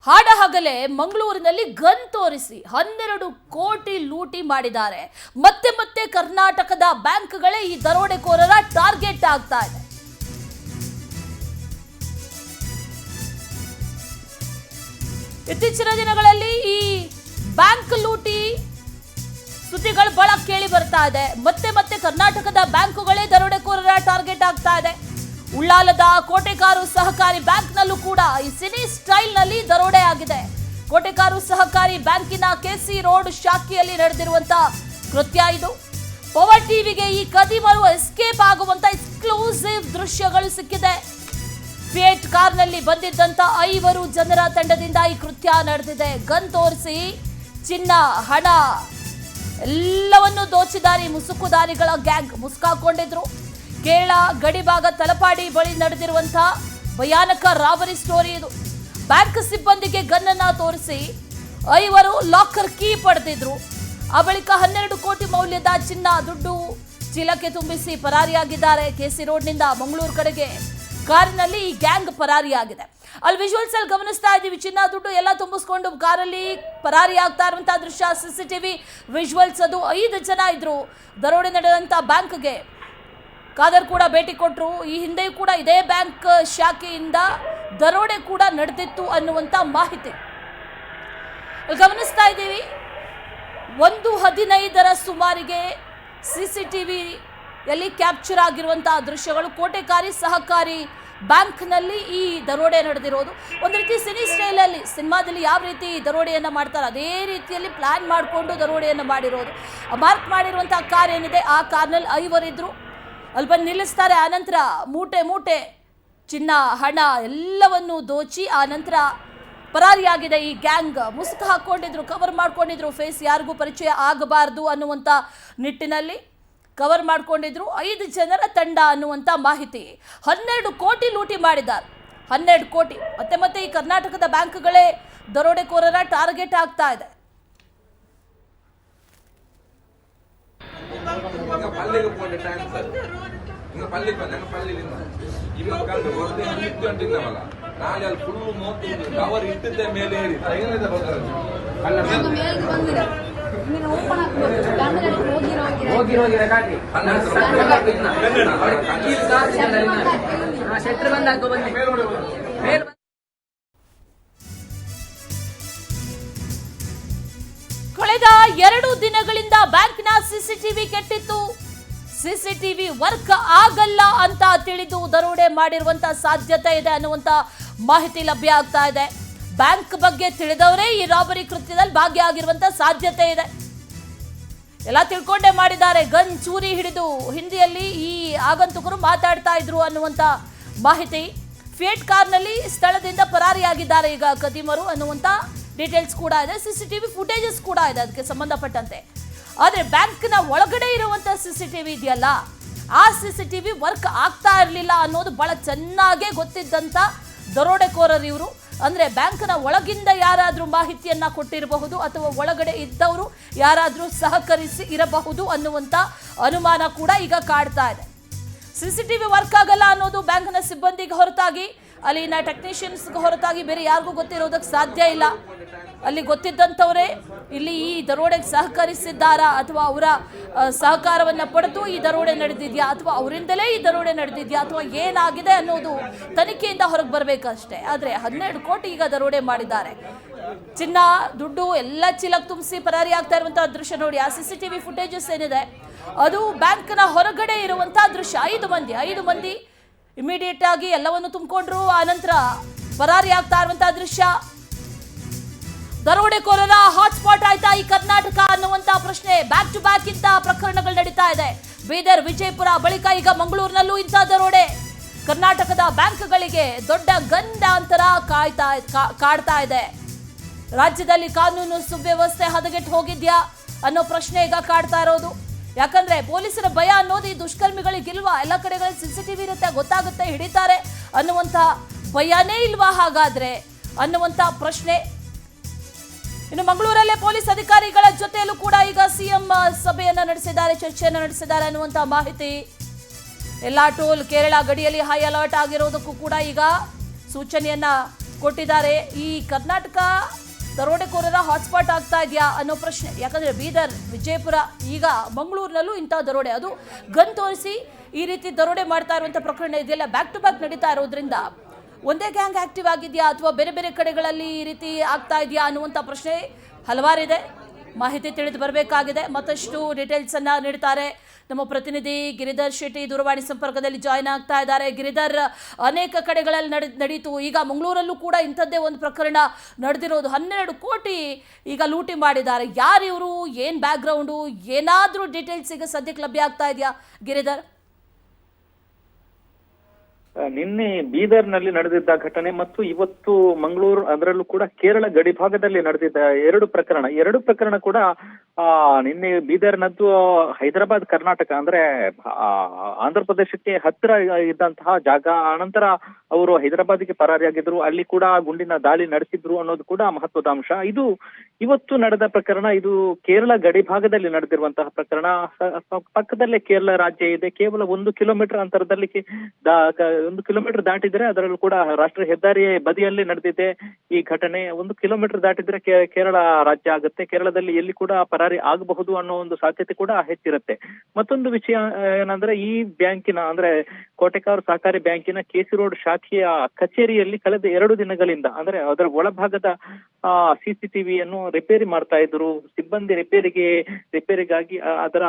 ಹಾಡಹಗಲೇ ಮಂಗಳೂರಿನಲ್ಲಿ ಗನ್ ತೋರಿಸಿ 12 ಕೋಟಿ ಲೂಟಿ ಮಾಡಿದ್ದಾರೆ. ಮತ್ತೆ ಮತ್ತೆ ಕರ್ನಾಟಕದ ಬ್ಯಾಂಕ್ಗಳೇ ಈ ದರೋಡೆಕೋರರ ಟಾರ್ಗೆಟ್ ಆಗ್ತಾ ಇದೆ. ಇತ್ತೀಚಿನ ದಿನಗಳಲ್ಲಿ ಈ ಬ್ಯಾಂಕ್ ಲೂಟಿ ಸುದ್ದಿಗಳು ಬಹಳ ಕೇಳಿ ಬರ್ತಾ ಇದೆ. ಮತ್ತೆ ಮತ್ತೆ ಕರ್ನಾಟಕದ ಬ್ಯಾಂಕುಗಳೇ ದರೋಡೆಕೋರರ ಟಾರ್ಗೆಟ್ ಆಗ್ತಾ ಇದೆ. ಉಳ್ಳಾಲದ ಕೋಟೆಕಾರು ಸಹಕಾರಿ ಬ್ಯಾಂಕ್ನಲ್ಲೂ ಕೂಡ ಈ ಸಿನಿ ಸ್ಟೈಲ್ ನಲ್ಲಿ ದರೋಡೆ ಆಗಿದೆ. ಕೋಟೆಕಾರು ಸಹಕಾರಿ ಬ್ಯಾಂಕಿನ ಕೆಸಿ ರೋಡ್ ಶಾಖೆಯಲ್ಲಿ ನಡೆದಿರುವಂತಹ ಕೃತ್ಯ ಇದು. ಪವರ್ ಟಿವಿಗೆ ಈ ಕದಿಮರು ಎಸ್ಕೇಪ್ ಆಗುವಂತ ಎಕ್ಸ್ಕ್ಲೂಸಿವ್ ದೃಶ್ಯಗಳು ಸಿಕ್ಕಿದೆ. ಫಿಯೇಟ್ ಕಾರ್ನಲ್ಲಿ ಬಂದಿದ್ದಂತ 5 ಜನರ ತಂಡದಿಂದ ಈ ಕೃತ್ಯ ನಡೆದಿದೆ. ಗನ್ ತೋರಿಸಿ ಚಿನ್ನ, ಹಣ ಎಲ್ಲವನ್ನು ದೋಚಿದಾರಿ ಮುಸುಕುದಾರಿಗಳ ಗ್ಯಾಂಗ್ ಮುಸ್ಕಾಕೊಂಡಿದ್ರು. ಕೇರಳ ಗಡಿಭಾಗ ತಲಪಾಡಿ ಬಳಿ ನಡೆದಿರುವಂತಹ ಭಯಾನಕ ರಾಬರಿ ಸ್ಟೋರಿ ಇದು. ಬ್ಯಾಂಕ್ ಸಿಬ್ಬಂದಿಗೆ ಗನ್ನನ್ನ ತೋರಿಸಿ 5 ಲಾಕರ್ ಕೀ ಪಡೆದಿದ್ರು. ಆ ಬಳಿಕ 12 ಕೋಟಿ ಮೌಲ್ಯದ ಚಿನ್ನ, ದುಡ್ಡು ಚೀಲಕ್ಕೆ ತುಂಬಿಸಿ ಪರಾರಿಯಾಗಿದ್ದಾರೆ. ಕೆಸಿ ರೋಡ್ನಿಂದ ಮಂಗಳೂರು ಕಡೆಗೆ ಕಾರಿನಲ್ಲಿ ಈ ಗ್ಯಾಂಗ್ ಪರಾರಿಯಾಗಿದೆ. ಅಲ್ಲಿ ವಿಜುವಲ್ಸ್ ಅಲ್ಲಿ ಗಮನಿಸ್ತಾ ಇದ್ದೀವಿ. ಚಿನ್ನ, ದುಡ್ಡು ಎಲ್ಲ ತುಂಬಿಸ್ಕೊಂಡು ಕಾರಲ್ಲಿ ಪರಾರಿ ಆಗ್ತಾ ಇರುವಂತಹ ದೃಶ್ಯ ಸಿಸಿಟಿವಿ ವಿಜುವಲ್ಸ್. ಅದು 5 ಜನ ಇದ್ರು. ದರೋಡೆ ನಡೆದಂತ ಬ್ಯಾಂಕ್ಗೆ ಖಾದರ್ ಕೂಡ ಭೇಟಿ ಕೊಟ್ಟರು. ಈ ಹಿಂದೆ ಕೂಡ ಇದೇ ಬ್ಯಾಂಕ್ ಶಾಖೆಯಿಂದ ದರೋಡೆ ಕೂಡ ನಡೆದಿತ್ತು ಅನ್ನುವಂಥ ಮಾಹಿತಿ ಗಮನಿಸ್ತಾ ಇದ್ದೀವಿ. 1:15ರ ಸುಮಾರಿಗೆ ಸಿಸಿಟಿವಿಯಲ್ಲಿ ಕ್ಯಾಪ್ಚರ್ ಆಗಿರುವಂತಹ ದೃಶ್ಯಗಳು. ಕೋಟೆಕಾರಿ ಸಹಕಾರಿ ಬ್ಯಾಂಕ್ನಲ್ಲಿ ಈ ದರೋಡೆ ನಡೆದಿರೋದು. ಒಂದು ರೀತಿ ಸಿನಿ ಸ್ಟೈಲಲ್ಲಿ, ಸಿನಿಮಾದಲ್ಲಿ ಯಾವ ರೀತಿ ದರೋಡೆಯನ್ನು ಮಾಡ್ತಾರೆ ಅದೇ ರೀತಿಯಲ್ಲಿ ಪ್ಲಾನ್ ಮಾಡಿಕೊಂಡು ದರೋಡೆಯನ್ನು ಮಾಡಿರೋದು. ಮಾರ್ಕ್ ಮಾಡಿರುವಂತಹ ಕಾರ್ ಏನಿದೆ ಆ ಕಾರ್ನಲ್ಲಿ 5 ಇದ್ರು. ಅಲ್ಲಿ ಬಂದು ನಿಲ್ಲಿಸ್ತಾರೆ. ಆನಂತರ ಮೂಟೆ ಮೂಟೆ ಚಿನ್ನ, ಹಣ ಎಲ್ಲವನ್ನು ದೋಚಿ ಆನಂತರ ಪರಾರಿಯಾಗಿದೆ ಈ ಗ್ಯಾಂಗ್. ಮುಸುಕು ಹಾಕ್ಕೊಂಡಿದ್ರು, ಕವರ್ ಮಾಡ್ಕೊಂಡಿದ್ರು. ಫೇಸ್ ಯಾರಿಗೂ ಪರಿಚಯ ಆಗಬಾರ್ದು ಅನ್ನುವಂಥ ನಿಟ್ಟಿನಲ್ಲಿ ಕವರ್ ಮಾಡ್ಕೊಂಡಿದ್ರು. 5 ಜನರ ತಂಡ ಅನ್ನುವಂಥ ಮಾಹಿತಿ. 12 ಕೋಟಿ ಲೂಟಿ ಮಾಡಿದ್ದಾರೆ. 12 ಕೋಟಿ. ಮತ್ತೆ ಮತ್ತೆ ಈ ಕರ್ನಾಟಕದ ಬ್ಯಾಂಕ್ಗಳೇ ದರೋಡೆಕೋರರ ಟಾರ್ಗೆಟ್ ಆಗ್ತಾ ಇದೆ. பள்ளிக்கு போட்ட டைம் சார் இங்க பள்ளிக்கு வந்தாங்க. பள்ளியில இவங்க கண்டு ஒருத்தர் நிறுத்தி வந்துருந்தவங்க நாளை ಅಲ್ಲಿ ಫುಲ್ ಮೋತು ಕವರ್ ಇಟ್ಟಿದ್ದೆ ಮೇಲೆ ಏರಿ ಏನಿದೆ ಬರ್ತಾರೆ ಅಲ್ಲ ಮೇಲೆ ಬಂದಿದೆ ನೀನು ಓಪನ್ ಆಗ್ಬೇಕು ಕ್ಯಾಮೆರಾ ಹೋಗಿ ರೆಕಾರ್ಡಿ ಅಲ್ಲ ಕೀಲ್ ಸಾರ್ ಶೆಟ್ರ್ ಬಂದ ಹಾಕೋ ಬಂದಿ ಮೇಲೆ ಕಳೆದ 2 ದಿನಗಳಿಂದ ಬ್ಯಾಂಕ್ನ ಸಿಸಿಟಿವಿ ಕೆಟ್ಟಿತ್ತು. ಸಿಸಿಟಿವಿ ವರ್ಕ್ ಆಗಲ್ಲ ಅಂತ ತಿಳಿದು ದರೋಡೆ ಮಾಡಿರುವಂತ ಸಾಧ್ಯತೆ ಇದೆ ಅನ್ನುವಂತ ಮಾಹಿತಿ ಲಭ್ಯ ಆಗ್ತಾ ಇದೆ. ಬ್ಯಾಂಕ್ ಬಗ್ಗೆ ತಿಳಿದವರೇ ಈ ರಾಬರಿ ಕೃತ್ಯದಲ್ಲಿ ಭಾಗಿಯಾಗಿರುವಂತ ಸಾಧ್ಯತೆ ಇದೆ. ಎಲ್ಲ ತಿಳ್ಕೊಂಡೇ ಮಾಡಿದ್ದಾರೆ. ಗನ್ ಚೂರಿ ಹಿಡಿದು ಹಿಂದಿಯಲ್ಲಿ ಈ ಆಗಂತುಕರು ಮಾತಾಡ್ತಾ ಇದ್ರು ಅನ್ನುವಂತ ಮಾಹಿತಿ. ಫಿಯೇಟ್ ಕಾರ್ನಲ್ಲಿ ಸ್ಥಳದಿಂದ ಪರಾರಿಯಾಗಿದ್ದಾರೆ ಈಗ ಕದಿಮರು ಅನ್ನುವಂತ ಡೀಟೇಲ್ಸ್ ಕೂಡ ಇದೆ. ಸಿಸಿಟಿವಿ ಫುಟೇಜಸ್ ಕೂಡ ಇದೆ ಅದಕ್ಕೆ ಸಂಬಂಧಪಟ್ಟಂತೆ. ಆದರೆ ಬ್ಯಾಂಕ್ನ ಒಳಗಡೆ ಇರುವಂತ ಸಿಸಿಟಿವಿ ಇದೆಯಲ್ಲ, ಆ ಸಿಸಿಟಿವಿ ವರ್ಕ್ ಆಗ್ತಾ ಇರಲಿಲ್ಲ ಅನ್ನೋದು ಬಹಳ ಚೆನ್ನಾಗೇ ಗೊತ್ತಿದ್ದಂತ ದರೋಡೆಕೋರರು ಇವರು. ಅಂದ್ರೆ ಬ್ಯಾಂಕ್ನ ಒಳಗಿಂದ ಯಾರಾದ್ರೂ ಮಾಹಿತಿಯನ್ನ ಕೊಟ್ಟಿರಬಹುದು ಅಥವಾ ಒಳಗಡೆ ಇದ್ದವರು ಯಾರಾದ್ರೂ ಸಹಕರಿಸಿ ಇರಬಹುದು ಅನ್ನುವಂತ ಅನುಮಾನ ಕೂಡ ಈಗ ಕಾಡ್ತಾ ಇದೆ. ಸಿಸಿಟಿವಿ ವರ್ಕ್ ಆಗಲ್ಲ ಅನ್ನೋದು ಬ್ಯಾಂಕ್ನ ಸಿಬ್ಬಂದಿಗೆ ಹೊರತಾಗಿ, ಅಲ್ಲಿನ ಟೆಕ್ನಿಷಿಯನ್ಸ್ಗೆ ಹೊರತಾಗಿ ಬೇರೆ ಯಾರಿಗೂ ಗೊತ್ತಿರೋದಕ್ಕೆ ಸಾಧ್ಯ ಇಲ್ಲ. ಅಲ್ಲಿ ಗೊತ್ತಿದ್ದಂಥವರೇ ಇಲ್ಲಿ ಈ ದರೋಡೆಗೆ ಸಹಕರಿಸಿದ್ದಾರಾ ಅಥವಾ ಅವರ ಸಹಕಾರವನ್ನು ಪಡೆದು ಈ ದರೋಡೆ ನಡೆದಿದೆಯಾ ಅಥವಾ ಅವರಿಂದಲೇ ಈ ದರೋಡೆ ನಡೆದಿದೆಯಾ ಅಥವಾ ಏನಾಗಿದೆ ಅನ್ನೋದು ತನಿಖೆಯಿಂದ ಹೊರಗೆ ಬರಬೇಕಷ್ಟೇ. ಆದರೆ 12 ಕೋಟಿ ಈಗ ದರೋಡೆ ಮಾಡಿದ್ದಾರೆ. ಚಿನ್ನ, ದುಡ್ಡು ಎಲ್ಲ ಚೀಲಕ್ಕೆ ತುಂಬಿಸಿ ಪರಾರಿ ಆಗ್ತಾ ಇರುವಂತಹ ದೃಶ್ಯ ನೋಡಿ. ಆ ಸಿಸಿಟಿವಿ ಫುಟೇಜಸ್ ಏನಿದೆ ಅದು ಬ್ಯಾಂಕ್ನ ಹೊರಗಡೆ ಇರುವಂತಹ ದೃಶ್ಯ. 5 ಮಂದಿ ಇಮಿಡಿಯೇಟ್ ಆಗಿ ಎಲ್ಲವನ್ನು ತುಂಬಿಕೊಂಡ್ರು. ಆನಂತರ ಪರಾರಿ ಆಗ್ತಾ ಇರುವಂತಹ ದೃಶ್ಯ. ದರೋಡೆಕೋರರ ಹಾಟ್ಸ್ಪಾಟ್ ಆಯ್ತಾ ಈ ಕರ್ನಾಟಕ ಅನ್ನುವಂತ ಪ್ರಶ್ನೆ. ಬ್ಯಾಕ್ ಟು ಬ್ಯಾಕ್ ಇಂತ ಪ್ರಕರಣಗಳು ನಡೀತಾ ಇದೆ. ಬೀದರ್, ವಿಜಯಪುರ ಬಳಿಕ ಈಗ ಮಂಗಳೂರಿನಲ್ಲೂ ಇಂಥ ದರೋಡೆ. ಕರ್ನಾಟಕದ ಬ್ಯಾಂಕ್ಗಳಿಗೆ ದೊಡ್ಡ ಗಂಡಾಂತರ ಕಾಡ್ತಾ ಇದೆ. ರಾಜ್ಯದಲ್ಲಿ ಕಾನೂನು ಸುವ್ಯವಸ್ಥೆ ಹದಗೆಟ್ಟು ಹೋಗಿದ್ಯಾ ಅನ್ನೋ ಪ್ರಶ್ನೆ ಈಗ ಕಾಡ್ತಾ ಇರೋದು. ಯಾಕಂದ್ರೆ ಪೊಲೀಸರ ಭಯ ಅನ್ನೋದು ಈ ದುಷ್ಕರ್ಮಿಗಳಿಗಿಲ್ವಾ? ಎಲ್ಲ ಕಡೆಗಳಲ್ಲಿ ಸಿಸಿಟಿವಿ ಇರುತ್ತೆ, ಗೊತ್ತಾಗುತ್ತೆ, ಹಿಡಿತಾರೆ ಅನ್ನುವಂಥ ಭಯನೇ ಇಲ್ವಾ ಹಾಗಾದ್ರೆ ಅನ್ನುವಂಥ ಪ್ರಶ್ನೆ. ಇನ್ನು ಮಂಗಳೂರಲ್ಲೇ ಪೊಲೀಸ್ ಅಧಿಕಾರಿಗಳ ಜೊತೆಯಲ್ಲೂ ಕೂಡ ಈಗ ಸಿಎಂ ಸಭೆಯನ್ನ ನಡೆಸಿದ್ದಾರೆ, ಚರ್ಚೆಯನ್ನು ನಡೆಸಿದ್ದಾರೆ ಅನ್ನುವಂಥ ಮಾಹಿತಿ. ಎಲ್ಲ ಟೋಲ್ ಕೇರಳ ಗಡಿಯಲ್ಲಿ ಹೈ ಅಲರ್ಟ್ ಆಗಿರೋದಕ್ಕೂ ಕೂಡ ಈಗ ಸೂಚನೆಯನ್ನ ಕೊಟ್ಟಿದ್ದಾರೆ. ಈ ಕರ್ನಾಟಕ ದರೋಡೆಕೋರರ ಹಾಟ್ಸ್ಪಾಟ್ ಆಗ್ತಾ ಇದೆಯಾ ಅನ್ನೋ ಪ್ರಶ್ನೆ. ಯಾಕಂದ್ರೆ ಬೀದರ್, ವಿಜಯಪುರ, ಈಗ ಮಂಗಳೂರಿನಲ್ಲೂ ಇಂಥ ದರೋಡೆ, ಅದು ಗನ್ ತೋರಿಸಿ ಈ ರೀತಿ ದರೋಡೆ ಮಾಡ್ತಾ ಇರುವಂಥ ಪ್ರಕರಣ ಇದೆಯಲ್ಲ ಬ್ಯಾಕ್ ಟು ಬ್ಯಾಕ್ ನಡೀತಾ ಇರೋದ್ರಿಂದ ಒಂದೇ ಗ್ಯಾಂಗ್ ಆಕ್ಟಿವ್ ಆಗಿದೆಯಾ ಅಥವಾ ಬೇರೆ ಬೇರೆ ಕಡೆಗಳಲ್ಲಿ ಈ ರೀತಿ ಆಗ್ತಾ ಇದೆಯಾ ಅನ್ನುವಂಥ ಪ್ರಶ್ನೆ ಹಲವಾರಿದೆ. ಮಾಹಿತಿ ತಿಳಿದು ಬರಬೇಕಾಗಿದೆ. ಮತ್ತಷ್ಟು ಡೀಟೇಲ್ಸ್ ಅನ್ನ ನೀಡ್ತಾರೆ ನಮ್ಮ ಪ್ರತಿನಿಧಿ ಗಿರಿಧರ್ ಶೆಟ್ಟಿ, ದೂರವಾಣಿ ಸಂಪರ್ಕದಲ್ಲಿ ಜಾಯ್ನ್ ಆಗ್ತಾ ಇದ್ದಾರೆ. ಗಿರಿಧರ್, ಅನೇಕ ಕಡೆಗಳಲ್ಲಿ ನಡೀತು, ಈಗ ಮಂಗಳೂರಲ್ಲೂ ಕೂಡ ಇಂಥದ್ದೇ ಒಂದು ಪ್ರಕರಣ ನಡೆದಿರೋದು. 12 ಕೋಟಿ ಈಗ ಲೂಟಿ ಮಾಡಿದ್ದಾರೆ. ಯಾರು ಇವರು, ಏನು ಬ್ಯಾಕ್ಗ್ರೌಂಡು, ಏನಾದರೂ ಡೀಟೇಲ್ಸ್ ಈಗ ಸದ್ಯಕ್ಕೆ ಲಭ್ಯ ಆಗ್ತಾ ಇದೆಯಾ ಗಿರಿಧರ್? ನಿನ್ನೆ ಬೀದರ್ನಲ್ಲಿ ನಡೆದಿದ್ದ ಘಟನೆ ಮತ್ತು ಇವತ್ತು ಮಂಗಳೂರು, ಅದರಲ್ಲೂ ಕೂಡ ಕೇರಳ ಗಡಿ ಭಾಗದಲ್ಲಿ ನಡೆದಿದ್ದ ಎರಡು ಪ್ರಕರಣ ಕೂಡ ನಿನ್ನೆ ಬೀದರ್ನದ್ದು ಹೈದರಾಬಾದ್ ಕರ್ನಾಟಕ ಅಂದ್ರೆ ಆಂಧ್ರ ಪ್ರದೇಶಕ್ಕೆ ಹತ್ತಿರ ಇದ್ದಂತಹ ಜಾಗ. ಆನಂತರ ಅವರು ಹೈದರಾಬಾದ್ಗೆ ಪರಾರಿಯಾಗಿದ್ರು, ಅಲ್ಲಿ ಕೂಡ ಗುಂಡಿನ ದಾಳಿ ನಡೆಸಿದ್ರು ಅನ್ನೋದು ಕೂಡ ಮಹತ್ವದ ಅಂಶ. ಇದು ಇವತ್ತು ನಡೆದ ಪ್ರಕರಣ, ಇದು ಕೇರಳ ಗಡಿ ಭಾಗದಲ್ಲಿ ನಡೆದಿರುವಂತಹ ಪ್ರಕರಣ. ಪಕ್ಕದಲ್ಲೇ ಕೇರಳ ರಾಜ್ಯ ಇದೆ. ಕೇವಲ 1 ಕಿಲೋಮೀಟರ್ ಅಂತರದಲ್ಲಿ 1 ಕಿಲೋಮೀಟರ್ ದಾಟಿದ್ರೆ ಅದರಲ್ಲೂ ಕೂಡ ರಾಷ್ಟ್ರೀಯ ಹೆದ್ದಾರಿ ಬದಿಯಲ್ಲಿ ನಡೆದಿದೆ ಈ ಘಟನೆ. 1 ಕಿಲೋಮೀಟರ್ ದಾಟಿದ್ರೆ ಕೇರಳ ರಾಜ್ಯ ಆಗುತ್ತೆ. ಕೇರಳದಲ್ಲಿ ಎಲ್ಲಿ ಕೂಡ ಪರಾರಿ ಆಗಬಹುದು ಅನ್ನೋ ಒಂದು ಸಾಧ್ಯತೆ ಕೂಡ ಹೆಚ್ಚಿರುತ್ತೆ. ಮತ್ತೊಂದು ವಿಷಯ ಏನಂದ್ರೆ, ಈ ಬ್ಯಾಂಕಿನ ಅಂದ್ರೆ ಕೋಟೆಕಾರ್ ಸಹಕಾರಿ ಬ್ಯಾಂಕಿನ ಕೆಸಿ ರೋಡ್ ಶಾಖೆಯ ಕಚೇರಿಯಲ್ಲಿ ಕಳೆದ 2 ದಿನಗಳಿಂದ ಅಂದ್ರೆ ಅದರ ಒಳಭಾಗದ CCTVಯನ್ನು ರಿಪೇರಿ ಮಾಡ್ತಾ ಇದ್ರು. ಸಿಬ್ಬಂದಿ ರಿಪೇರಿಗಾಗಿ ಅದರ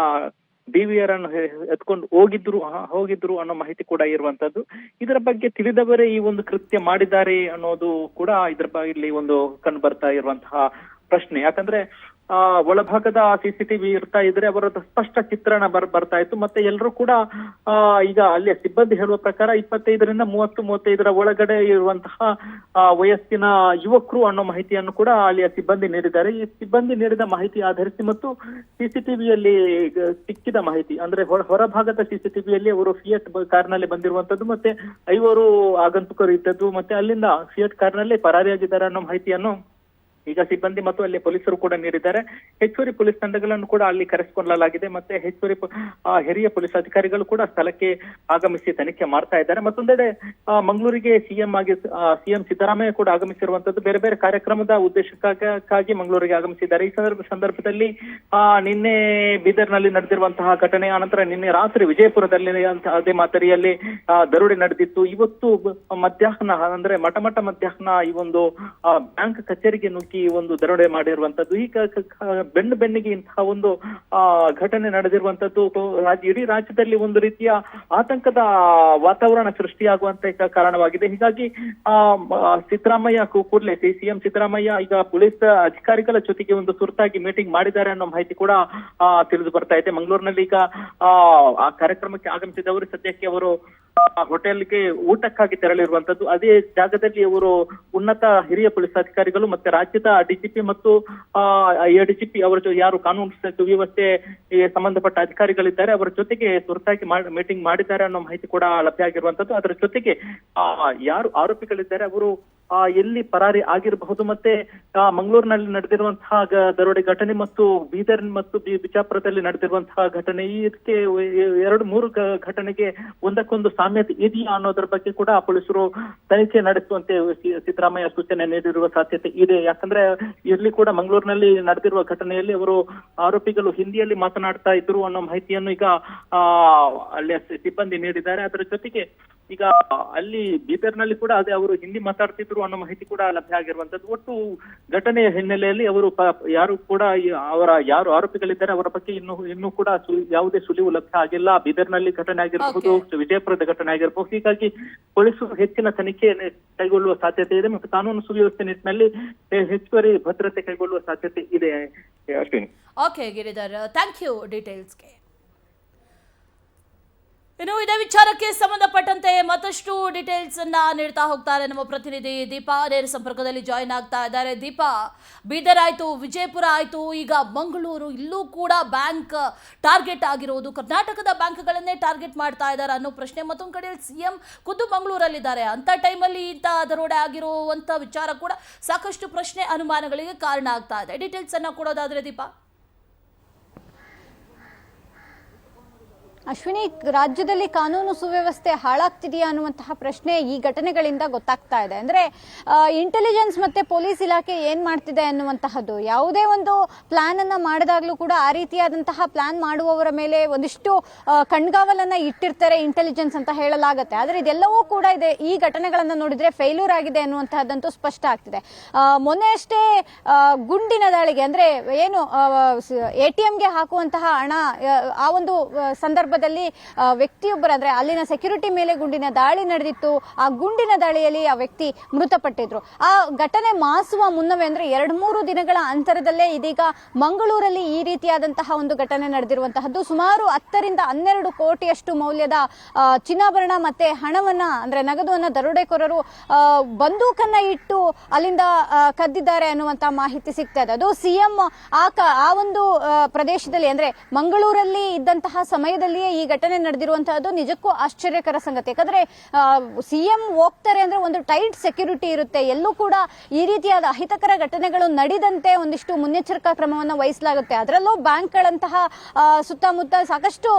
DVR ಅನ್ನು ಎತ್ಕೊಂಡು ಹೋಗಿದ್ರು ಅನ್ನೋ ಮಾಹಿತಿ ಕೂಡ ಇರುವಂತದ್ದು. ಇದರ ಬಗ್ಗೆ ತಿಳಿದವರೇ ಈ ಒಂದು ಕೃತ್ಯ ಮಾಡಿದ್ದಾರೆ ಅನ್ನೋದು ಕೂಡ ಇಲ್ಲಿ ಒಂದು ಕಂಡು ಬರ್ತಾ ಇರುವಂತಹ ಪ್ರಶ್ನೆ. ಯಾಕಂದ್ರೆ ಒಳಭಾಗದ CCTV ಇರ್ತಾ ಇದ್ರೆ ಅವರ ಸ್ಪಷ್ಟ ಚಿತ್ರಣ ಬರ್ತಾ ಇತ್ತು. ಮತ್ತೆ ಎಲ್ಲರೂ ಕೂಡ ಈಗ ಅಲ್ಲಿಯ ಸಿಬ್ಬಂದಿ ಹೇಳುವ ಪ್ರಕಾರ 25ರಿಂದ 30-35 ಒಳಗಡೆ ಇರುವಂತಹ ವಯಸ್ಸಿನ ಯುವಕರು ಅನ್ನೋ ಮಾಹಿತಿಯನ್ನು ಕೂಡ ಅಲ್ಲಿಯ ಸಿಬ್ಬಂದಿ ನೀಡಿದ್ದಾರೆ. ಈ ಸಿಬ್ಬಂದಿ ನೀಡಿದ ಮಾಹಿತಿ ಆಧರಿಸಿ ಮತ್ತು CCTVಯಲ್ಲಿ ಸಿಕ್ಕಿದ ಮಾಹಿತಿ ಅಂದ್ರೆ ಹೊರಭಾಗದ CCTVಯಲ್ಲಿ ಅವರು ಫಿಯಟ್ ಕಾರ್ನಲ್ಲಿ ಬಂದಿರುವಂತದ್ದು, ಮತ್ತೆ 5 ಆಗಂತುಕರು ಇದ್ದದ್ದು, ಮತ್ತೆ ಅಲ್ಲಿಂದ ಫಿಯಟ್ ಕಾರ್ನಲ್ಲಿ ಪರಾರಿಯಾಗಿದ್ದಾರೆ ಅನ್ನೋ ಮಾಹಿತಿಯನ್ನು ಈಗ ಸಿಬ್ಬಂದಿ ಮತ್ತು ಅಲ್ಲಿ ಪೊಲೀಸರು ಕೂಡ ನೀಡಿದ್ದಾರೆ. ಹೆಚ್ಚುವರಿ ಪೊಲೀಸ್ ತಂಡಗಳನ್ನು ಕೂಡ ಅಲ್ಲಿ ಕರೆಸಿಕೊಳ್ಳಲಾಗಿದೆ. ಮತ್ತೆ ಹೆಚ್ಚುವರಿ ಹಿರಿಯ ಪೊಲೀಸ್ ಅಧಿಕಾರಿಗಳು ಕೂಡ ಸ್ಥಳಕ್ಕೆ ಆಗಮಿಸಿ ತನಿಖೆ ಮಾಡ್ತಾ ಇದ್ದಾರೆ. ಮತ್ತೊಂದೆಡೆ ಮಂಗಳೂರಿಗೆ ಸಿಎಂ ಸಿದ್ದರಾಮಯ್ಯ ಕೂಡ ಆಗಮಿಸಿರುವಂತದ್ದು. ಬೇರೆ ಬೇರೆ ಕಾರ್ಯಕ್ರಮದ ಉದ್ದೇಶಕ್ಕಾಗಿ ಮಂಗಳೂರಿಗೆ ಆಗಮಿಸಿದ್ದಾರೆ. ಈ ಸಂದರ್ಭದಲ್ಲಿ ನಿನ್ನೆ ಬೀದರ್ನಲ್ಲಿ ನಡೆದಿರುವಂತಹ ಘಟನೆ, ಆನಂತರ ನಿನ್ನೆ ರಾತ್ರಿ ವಿಜಯಪುರದಲ್ಲಿ ಅದೇ ಮಾದರಿಯಲ್ಲಿ ದರೋಡೆ ನಡೆದಿತ್ತು. ಇವತ್ತು ಮಧ್ಯಾಹ್ನ ಅಂದ್ರೆ ಮಠ ಮಧ್ಯಾಹ್ನ ಈ ಒಂದು ಬ್ಯಾಂಕ್ ಕಚೇರಿಗೆ ನುಗ್ಗಿ ಒಂದು ದರೋಡೆ ಮಾಡಿರುವಂತದ್ದು. ಈಗ ಬೆನ್ನಿಗೆ ಇಂತಹ ಒಂದು ಘಟನೆ ನಡೆದಿರುವಂತದ್ದು ಇಡೀ ರಾಜ್ಯದಲ್ಲಿ ಒಂದು ರೀತಿಯ ಆತಂಕದ ವಾತಾವರಣ ಸೃಷ್ಟಿಯಾಗುವಂತ ಕಾರಣವಾಗಿದೆ. ಹೀಗಾಗಿ ಸಿದ್ದರಾಮಯ್ಯ ಕೂಡಲೇ ಸಿಎಂ ಸಿದ್ದರಾಮಯ್ಯ ಈಗ ಪೊಲೀಸ್ ಅಧಿಕಾರಿಗಳ ಜೊತೆಗೆ ಒಂದು ತುರ್ತಾಗಿ ಮೀಟಿಂಗ್ ಮಾಡಿದ್ದಾರೆ ಅನ್ನೋ ಮಾಹಿತಿ ಕೂಡ ತಿಳಿದು ಬರ್ತಾ ಇದೆ. ಮಂಗಳೂರಿನಲ್ಲಿ ಈಗ ಆ ಕಾರ್ಯಕ್ರಮಕ್ಕೆ ಆಗಮಿಸಿದವರು ಸದ್ಯಕ್ಕೆ ಅವರು ಹೋಟೆಲ್ಗೆ ಊಟಕ್ಕಾಗಿ ತೆರಳಿರುವಂತದ್ದು. ಅದೇ ಜಾಗದಲ್ಲಿ ಅವರು ಉನ್ನತ ಹಿರಿಯ ಪೊಲೀಸ್ ಅಧಿಕಾರಿಗಳು ಮತ್ತೆ ರಾಜ್ಯದ DGP ಮತ್ತು ADGP ಅವರ ಯಾರು ಕಾನೂನು ಸುವ್ಯವಸ್ಥೆಗೆ ಸಂಬಂಧಪಟ್ಟ ಅಧಿಕಾರಿಗಳಿದ್ದಾರೆ ಅವರ ಜೊತೆಗೆ ತುರ್ತಾಗಿ ಮೀಟಿಂಗ್ ಮಾಡಿದ್ದಾರೆ ಅನ್ನೋ ಮಾಹಿತಿ ಕೂಡ ಲಭ್ಯ ಆಗಿರುವಂತದ್ದು. ಅದರ ಜೊತೆಗೆ ಯಾರು ಆರೋಪಿಗಳಿದ್ದಾರೆ ಅವರು ಎಲ್ಲಿ ಪರಾರಿ ಆಗಿರಬಹುದು, ಮತ್ತೆ ಮಂಗಳೂರಿನಲ್ಲಿ ನಡೆದಿರುವಂತಹ ದರೋಡೆ ಘಟನೆ ಮತ್ತು ಬೀದರ್ ಮತ್ತು ಬಿಜಾಪುರದಲ್ಲಿ ನಡೆದಿರುವಂತಹ ಘಟನೆ, ಇದಕ್ಕೆ 2-3 ಘಟನೆಗೆ ಒಂದಕ್ಕೊಂದು ಸಾಮ್ಯತೆ ಇದೆಯಾ ಅನ್ನೋದ್ರ ಬಗ್ಗೆ ಕೂಡ ಪೊಲೀಸರು ತನಿಖೆ ನಡೆಸುವಂತೆ ಸಿದ್ದರಾಮಯ್ಯ ಸೂಚನೆ ನೀಡಿರುವ ಸಾಧ್ಯತೆ ಇದೆ. ಯಾಕಂದ್ರೆ ಇಲ್ಲಿ ಕೂಡ ಮಂಗಳೂರಿನಲ್ಲಿ ನಡೆದಿರುವ ಘಟನೆಯಲ್ಲಿ ಅವರು ಆರೋಪಿಗಳು ಹಿಂದಿಯಲ್ಲಿ ಮಾತನಾಡ್ತಾ ಇದ್ರು ಅನ್ನೋ ಮಾಹಿತಿಯನ್ನು ಈಗ ಅಲ್ಲಿ ಸಿಬ್ಬಂದಿ ನೀಡಿದ್ದಾರೆ. ಅದರ ಜೊತೆಗೆ ಈಗ ಅಲ್ಲಿ ಬೀದರ್ನಲ್ಲಿ ಕೂಡ ಅದೇ ಅವರು ಹಿಂದಿ ಮಾತಾಡ್ತಿದ್ರು ಅನ್ನೋ ಮಾಹಿತಿ ಕೂಡ ಲಭ್ಯ ಆಗಿರುವಂತದ್ದು. ಒಟ್ಟು ಘಟನೆಯ ಹಿನ್ನೆಲೆಯಲ್ಲಿ ಅವರು ಯಾರು ಕೂಡ ಯಾರು ಆರೋಪಿಗಳಿದ್ದಾರೆ ಅವರ ಬಗ್ಗೆ ಇನ್ನೂ ಕೂಡ ಯಾವುದೇ ಸುಳಿವು ಲಭ್ಯ ಆಗಿಲ್ಲ. ಬೀದರ್ನಲ್ಲಿ ಘಟನೆ ಆಗಿರಬಹುದು, ವಿಜಯಪುರದ ಘಟನೆ ಆಗಿರಬಹುದು. ಹೀಗಾಗಿ ಪೊಲೀಸರು ಹೆಚ್ಚಿನ ತನಿಖೆ ಕೈಗೊಳ್ಳುವ ಸಾಧ್ಯತೆ ಇದೆ ಮತ್ತು ಕಾನೂನು ಸುವ್ಯವಸ್ಥೆ ನಿಟ್ಟಿನಲ್ಲಿ ಹೆಚ್ಚುವರಿ ಭದ್ರತೆ ಕೈಗೊಳ್ಳುವ ಸಾಧ್ಯತೆ ಇದೆ. Ashwini. Okay Giridhar, thank you ಡೀಟೇಲ್ಸ್ಗೆ. ಇನ್ನು ಇದೇ ವಿಚಾರಕ್ಕೆ ಸಂಬಂಧಪಟ್ಟಂತೆ ಮತ್ತಷ್ಟು ಡೀಟೇಲ್ಸ್ ಅನ್ನ ನೀಡ್ತಾ ಹೋಗ್ತಾರೆ ನಮ್ಮ ಪ್ರತಿನಿಧಿ ದೀಪಾ, ನೇರ ಸಂಪರ್ಕದಲ್ಲಿ ಜಾಯಿನ್ ಆಗ್ತಾ ಇದ್ದಾರೆ. ದೀಪಾ, ಬೀದರ್ ಆಯ್ತು, ವಿಜಯಪುರ ಆಯ್ತು, ಈಗ ಮಂಗಳೂರು, ಇಲ್ಲೂ ಕೂಡ ಬ್ಯಾಂಕ್ ಟಾರ್ಗೆಟ್ ಆಗಿರೋದು, ಕರ್ನಾಟಕದ ಬ್ಯಾಂಕ್ಗಳನ್ನೇ ಟಾರ್ಗೆಟ್ ಮಾಡ್ತಾ ಇದ್ದಾರೆ ಅನ್ನೋ ಪ್ರಶ್ನೆ. ಮತ್ತೊಂದು ಕಡೆ CM ಖುದ್ದು ಮಂಗಳೂರಲ್ಲಿದ್ದಾರೆ. ಅಂತ ಟೈಮಲ್ಲಿ ಇಂಥ ದರೋಡೆ ಆಗಿರುವಂತ ವಿಚಾರ ಕೂಡ ಸಾಕಷ್ಟು ಪ್ರಶ್ನೆ, ಅನುಮಾನಗಳಿಗೆ ಕಾರಣ ಆಗ್ತಾ ಇದೆ. ಡೀಟೇಲ್ಸ್ ಅನ್ನ ಕೊಡೋದಾದ್ರೆ ದೀಪಾ. ಅಶ್ವಿನಿ, ರಾಜ್ಯದಲ್ಲಿ ಕಾನೂನು ಸುವ್ಯವಸ್ಥೆ ಹಾಳಾಗ್ತಿದೆಯಾ ಅನ್ನುವಂತಹ ಪ್ರಶ್ನೆ ಈ ಘಟನೆಗಳಿಂದ ಗೊತ್ತಾಗ್ತಾ ಇದೆ. ಅಂದ್ರೆ ಇಂಟೆಲಿಜೆನ್ಸ್ ಮತ್ತೆ ಪೊಲೀಸ್ ಇಲಾಖೆ ಏನ್ ಮಾಡ್ತಿದೆ ಅನ್ನುವಂತಹದ್ದು, ಯಾವುದೇ ಒಂದು ಪ್ಲಾನ್ ಅನ್ನ ಮಾಡಿದಾಗ್ಲೂ ಕೂಡ ಆ ರೀತಿಯಾದಂತಹ ಪ್ಲಾನ್ ಮಾಡುವವರ ಮೇಲೆ ಒಂದಿಷ್ಟು ಕಣ್ಗಾವಲನ್ನ ಇಟ್ಟಿರ್ತಾರೆ ಇಂಟೆಲಿಜೆನ್ಸ್ ಅಂತ ಹೇಳಲಾಗುತ್ತೆ. ಆದ್ರೆ ಇದೆಲ್ಲವೂ ಕೂಡ ಇದೆ, ಈ ಘಟನೆಗಳನ್ನ ನೋಡಿದ್ರೆ ಫೇಲ್ಯೂರ್ ಆಗಿದೆ ಅನ್ನುವಂತಹದ್ದಂತೂ ಸ್ಪಷ್ಟ ಆಗ್ತಿದೆ. ಮೊನ್ನೆ ಅಷ್ಟೇ ಗುಂಡಿನ ದಾಳಿಗೆ, ಅಂದ್ರೆ ಏನು ATMಗೆ ಹಾಕುವಂತಹ ಹಣ, ಆ ಒಂದು ಸಂದರ್ಭದಲ್ಲಿ ವ್ಯಕ್ತಿಯೊಬ್ಬರ, ಅಂದ್ರೆ ಅಲ್ಲಿನ ಸೆಕ್ಯೂರಿಟಿ ಮೇಲೆ ಗುಂಡಿನ ದಾಳಿ ನಡೆದಿತ್ತು. ಆ ಗುಂಡಿನ ದಾಳಿಯಲ್ಲಿ ಆ ವ್ಯಕ್ತಿ ಮೃತಪಟ್ಟಿದ್ರು. ಆ ಘಟನೆ ಮಾಸುವ ಮುನ್ನವೇ, ಅಂದ್ರೆ 2-3 ದಿನಗಳ ಅಂತರದಲ್ಲೇ ಇದೀಗ ಮಂಗಳೂರಲ್ಲಿ ಈ ರೀತಿಯಾದಂತಹ ಒಂದು ಘಟನೆ ನಡೆದಿರುವಂತಹದ್ದು. ಸುಮಾರು 10-12 ಕೋಟಿಯಷ್ಟು ಮೌಲ್ಯದ ಚಿನ್ನಾಭರಣ ಮತ್ತೆ ಹಣವನ್ನ, ಅಂದ್ರೆ ನಗದುವನ್ನ ದರೋಡೆಕೋರರು ಬಂದೂಕನ್ನ ಇಟ್ಟು ಅಲ್ಲಿಂದ ಕದ್ದಿದ್ದಾರೆ ಅನ್ನುವಂತ ಮಾಹಿತಿ ಸಿಗ್ತಾ ಇದೆ. ಅದು ಸಿಎಂ ಆ ಒಂದು ಪ್ರದೇಶದಲ್ಲಿ, ಅಂದ್ರೆ ಮಂಗಳೂರಲ್ಲಿ ಇದ್ದಂತಹ ಸಮಯದಲ್ಲಿಯೇ ಈ ಘಟನೆ ನಡೆದಿರುವಂತಹದ್ದು ನಿಜಕ್ಕೂ ಆಶ್ಚರ್ಯಕರ ಸಂಗತಿ. ಯಾಕಂದ್ರೆ ಸಿಎಂ ಹೋಗ್ತಾರೆ ಅಂದ್ರೆ ಒಂದು ಟೈಟ್ ಸೆಕ್ಯೂರಿಟಿ ಇರುತ್ತೆ. ಎಲ್ಲೂ ಕೂಡ ಈ ರೀತಿಯಾದ ಅಹಿತಕರ ಘಟನೆಗಳು ನಡೆದಂತೆ ಒಂದಿಷ್ಟು ಮುನ್ನೆಚ್ಚರಿಕಾ ಕ್ರಮವನ್ನು ವಹಿಸಲಾಗುತ್ತೆ. ಅದರಲ್ಲೂ ಬ್ಯಾಂಕ್ಗಳಂತಹ ಸುತ್ತಮುತ್ತ ಸಾಕಷ್ಟು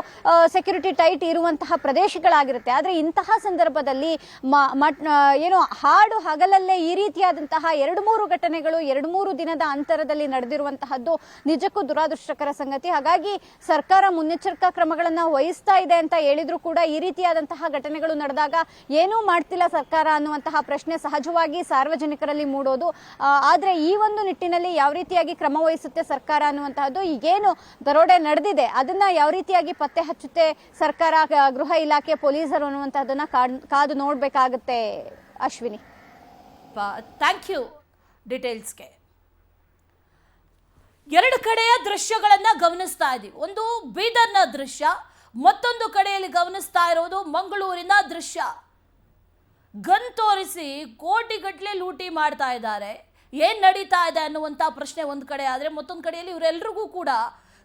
ಸೆಕ್ಯೂರಿಟಿ ಟೈಟ್ ಇರುವಂತಹ ಪ್ರದೇಶಗಳಾಗಿರುತ್ತೆ. ಆದ್ರೆ ಇಂತಹ ಸಂದರ್ಭದಲ್ಲಿ ಏನು ಹಾಡು ಹಗಲಲ್ಲೇ ಈ ರೀತಿಯಾದಂತಹ 2-3 ಘಟನೆಗಳು 2-3 ದಿನದ ಅಂತರದಲ್ಲಿ ನಡೆದಿರುವಂತಹದ್ದು ನಿಜಕ್ಕೂ ದುರಾದೃಷ್ಟಕರ ಸಂಗತಿ. ಹಾಗಾಗಿ ಸರ್ಕಾರ ಮುನ್ನೆಚ್ಚರಿಕಾ ಕ್ರಮಗಳನ್ನ ವಹಿಸ್ತಾ ಇದೆ ಅಂತ ಹೇಳಿದ್ರು ಕೂಡ ಈ ರೀತಿಯಾದಂತಹ ಘಟನೆಗಳು ನಡೆದಾಗ ಏನೂ ಮಾಡ್ತಿಲ್ಲ ಸರ್ಕಾರ ಅನ್ನುವಂತಹ ಪ್ರಶ್ನೆ ಸಹಜವಾಗಿ ಸಾರ್ವಜನಿಕರಲ್ಲಿ ಮೂಡೋದು. ಆದ್ರೆ ಈ ಒಂದು ನಿಟ್ಟಿನಲ್ಲಿ ಯಾವ ರೀತಿಯಾಗಿ ಕ್ರಮ ವಹಿಸುತ್ತೆ ಸರ್ಕಾರ ಅನ್ನುವಂತಹದ್ದು, ಈಗೇನು ದರೋಡೆ ನಡೆದಿದೆ ಅದನ್ನ ಯಾವ ರೀತಿಯಾಗಿ ಪತ್ತೆ ಹಚ್ಚುತ್ತೆ ಸರ್ಕಾರ, ಗೃಹ ಇಲಾಖೆ, ಪೊಲೀಸರು ಅನ್ನುವಂತಹದನ್ನ ಕಾದು ನೋಡ್ಬೇಕಾಗತ್ತೆ ಅಶ್ವಿನಿ. ಥ್ಯಾಂಕ್ ಯು ಡೀಟೇಲ್ಸ್ಗೆ. 2 ಕಡೆಯ ದೃಶ್ಯಗಳನ್ನ ಗಮನಿಸ್ತಾ ಇದ್ದೀವಿ. ಒಂದು ಬೀದರ್ನ ದೃಶ್ಯ, ಮತ್ತೊಂದು ಕಡೆಯಲ್ಲಿ ಗಮನಿಸ್ತಾ ಇರೋದು ಮಂಗಳೂರಿನ ದೃಶ್ಯ. ಗನ್ ತೋರಿಸಿ ಕೋಟಿಗಟ್ಟಲೆ ಲೂಟಿ ಮಾಡ್ತಾ ಇದ್ದಾರೆ. ಏನ್ ನಡೀತಾ ಇದೆ ಅನ್ನುವಂಥ ಪ್ರಶ್ನೆ ಒಂದು ಕಡೆ ಆದ್ರೆ, ಮತ್ತೊಂದು ಕಡೆಯಲ್ಲಿ ಇವರೆಲ್ಲರಿಗೂ ಕೂಡ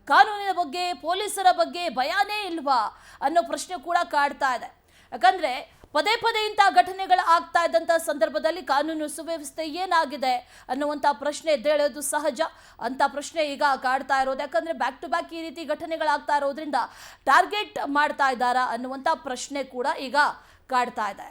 ಕಾನೂನಿನ ಬಗ್ಗೆ, ಪೊಲೀಸರ ಬಗ್ಗೆ ಭಯನೇ ಇಲ್ವಾ ಅನ್ನೋ ಪ್ರಶ್ನೆ ಕೂಡ ಕಾಡ್ತಾ ಇದೆ. ಯಾಕಂದ್ರೆ ಪದೇ ಪದೇ ಇಂಥ ಘಟನೆಗಳು ಆಗ್ತಾ ಇದ್ದಂಥ ಸಂದರ್ಭದಲ್ಲಿ ಕಾನೂನು ಸುವ್ಯವಸ್ಥೆ ಏನಾಗಿದೆ ಅನ್ನುವಂಥ ಪ್ರಶ್ನೆ ಎದ್ದೇಳೋದು ಸಹಜ. ಅಂತ ಪ್ರಶ್ನೆ ಈಗ ಕಾಡ್ತಾ ಇರೋದು. ಯಾಕಂದ್ರೆ ಬ್ಯಾಕ್ ಟು ಬ್ಯಾಕ್ ಈ ರೀತಿ ಘಟನೆಗಳಾಗ್ತಾ ಇರೋದ್ರಿಂದ ಟಾರ್ಗೆಟ್ ಮಾಡ್ತಾ ಇದ್ದಾರಾ ಅನ್ನುವಂಥ ಪ್ರಶ್ನೆ ಕೂಡ ಈಗ ಕಾಡ್ತಾ ಇದೆ.